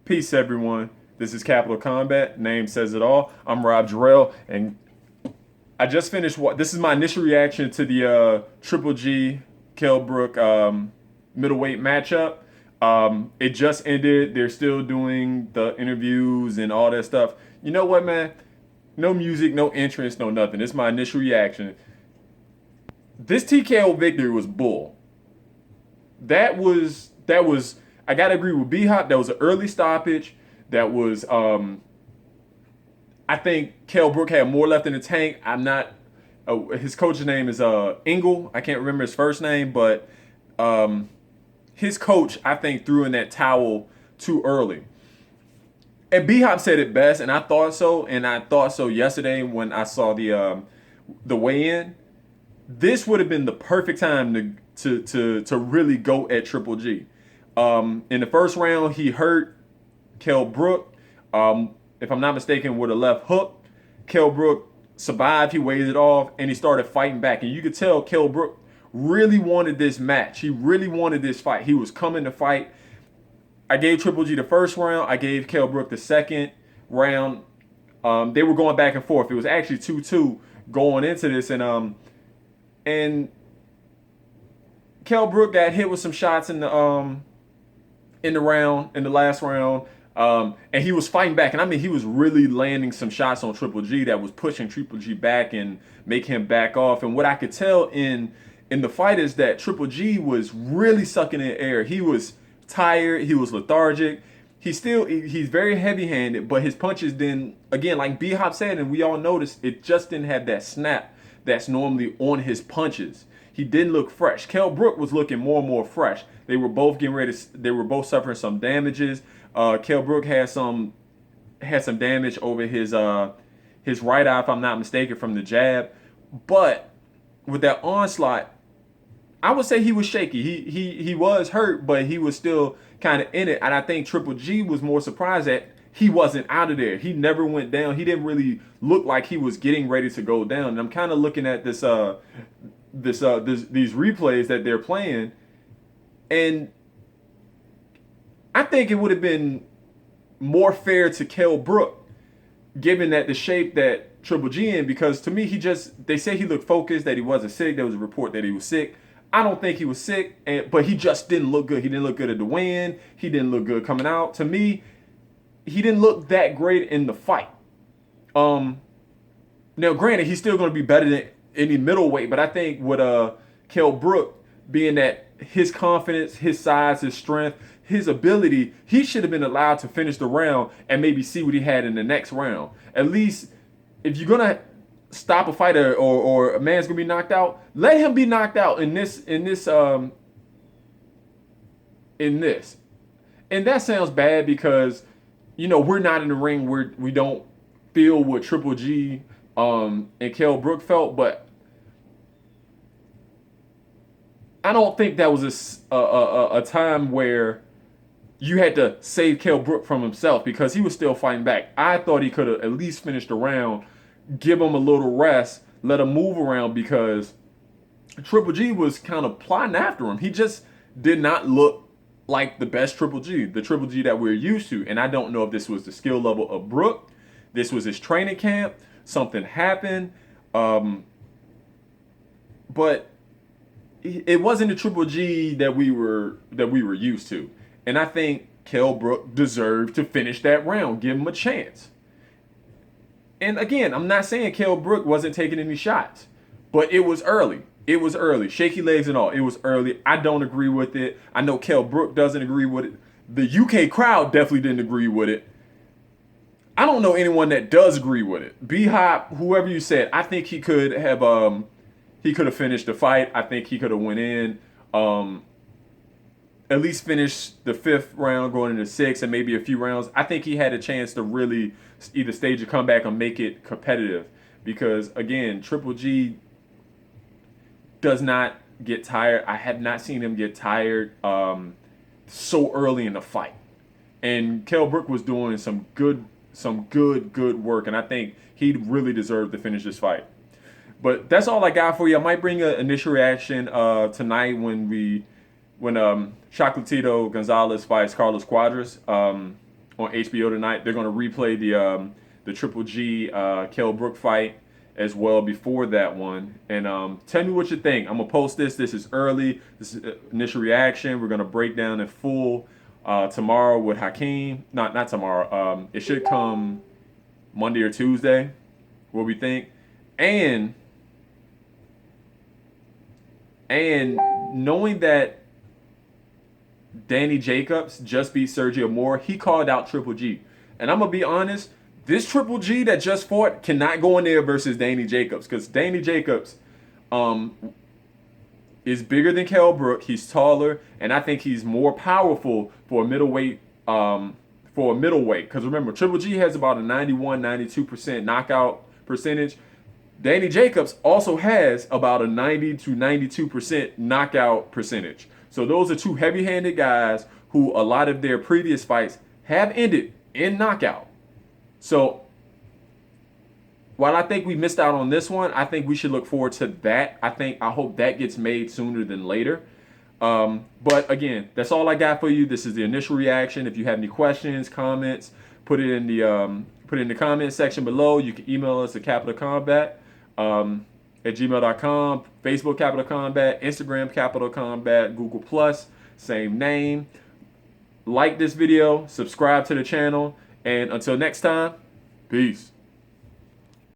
Peace, everyone. This is Capital Combat. Name says it all. I'm Rob Jarrell, and I just finished. This is my initial reaction to the Triple G Kell Brook middleweight matchup. It just ended. They're still doing the interviews and all that stuff. You know what, man? No music, no entrance, no nothing. This is my initial reaction. This TKO victory was bull. That was. I gotta agree with B Hop. That was an early stoppage. That was. I think Kell Brook had more left in the tank. I'm not. His coach's name is Engel. I can't remember his first name, but his coach, I think, threw in that towel too early. And B Hop said it best, and I thought so. And I thought so yesterday when I saw the weigh-in. This would have been the perfect time to really go at Triple G. In the first round, he hurt Kell Brook. If I'm not mistaken, with a left hook. Kell Brook survived. He waved it off, and he started fighting back. And you could tell Kell Brook really wanted this match. He really wanted this fight. He was coming to fight. I gave Triple G the first round. I gave Kell Brook the second round. They were going back and forth. It was actually 2-2 going into this, and Kell Brook got hit with some shots in the last round. And he was fighting back. And I mean, he was really landing some shots on Triple G that was pushing Triple G back and make him back off. And what I could tell in the fight is that Triple G was really sucking in air. He was tired. He was lethargic. He's very heavy-handed, but his punches didn't, again, like B Hop said, and we all noticed, it just didn't have that snap that's normally on his punches. He didn't look fresh. Kell Brook was looking more and more fresh. They were both getting ready. They were both suffering some damages. Kell Brook had some damage over his right eye, if I'm not mistaken, from the jab. But with that onslaught, I would say he was shaky. He was hurt, but he was still kind of in it. And I think Triple G was more surprised that he wasn't out of there. He never went down. He didn't really look like he was getting ready to go down. And I'm kind of looking at these replays that they're playing, and I think it would have been more fair to Kell Brook, given that the shape that Triple G in, because to me, they say he looked focused, that he wasn't sick. There was a report that he was sick. I don't think he was sick, but he just didn't look good. He didn't look good at the weigh-in. He didn't look good coming out. To me, he didn't look that great in the fight. Now, granted, he's still going to be better than any middleweight, but I think with Kell Brook being that his confidence, his size, his strength, his ability, he should have been allowed to finish the round and maybe see what he had in the next round. At least, if you're gonna stop a fighter or a man's gonna be knocked out, let him be knocked out in this. And that sounds bad because, we're not in the ring where we don't feel what Triple G and Kell Brook felt, but I don't think that was a time where you had to save Kell Brook from himself, because he was still fighting back. I thought he could have at least finished the round, give him a little rest, let him move around, because Triple G was kind of plotting after him. He just did not look like the best Triple G, the Triple G that we're used to. And I don't know if this was the skill level of Brook, this was his training camp, something happened, but it wasn't the Triple G that we were used to. And I think Kell Brook deserved to finish that round, give him a chance. And again, I'm not saying Kell Brook wasn't taking any shots, but it was early. It was early, shaky legs and all. It was early. I don't agree with it. I know Kell Brook doesn't agree with it. The UK crowd definitely didn't agree with it. I don't know anyone that does agree with it. B Hop, whoever you said, I think he could have finished the fight. I think he could have went in, at least finish the fifth round, going into sixth, and maybe a few rounds. I think he had a chance to really either stage a comeback or make it competitive, because again, Triple G does not get tired. I have not seen him get tired so early in the fight. And Kell Brook was doing some good work, and I think he really deserved to finish this fight. But that's all I got for you. I might bring an initial reaction tonight when Chocolatito Gonzalez fights Carlos Cuadras. on HBO tonight. They're going to replay the Triple G Kell Brook fight as well before that one. And tell me what you think. I'm gonna post this. This is early. This is initial reaction. We're gonna break down in full tomorrow with Hakeem. Not tomorrow. It should come Monday or Tuesday. What we think, and knowing that Danny Jacobs just beat Sergio Moore, he called out Triple G. And I'm gonna be honest. This Triple G that just fought cannot go in there versus Danny Jacobs, because Danny Jacobs is bigger than Kell Brook. He's taller, and I think he's more powerful for a middleweight. Because remember, Triple G has about a 91-92% knockout percentage. Danny Jacobs also has about a 90 to 92% knockout percentage. So those are two heavy-handed guys who a lot of their previous fights have ended in knockout. So while I think we missed out on this one, I think we should look forward to that. I hope that gets made sooner than later. But again, that's all I got for you. This is the initial reaction. If you have any questions, comments, put it in the comment section below. You can email us at Capital Combat at gmail.com, Facebook Capital Combat, Instagram Capital Combat, Google Plus, same name. Like this video, subscribe to the channel. And until next time, peace.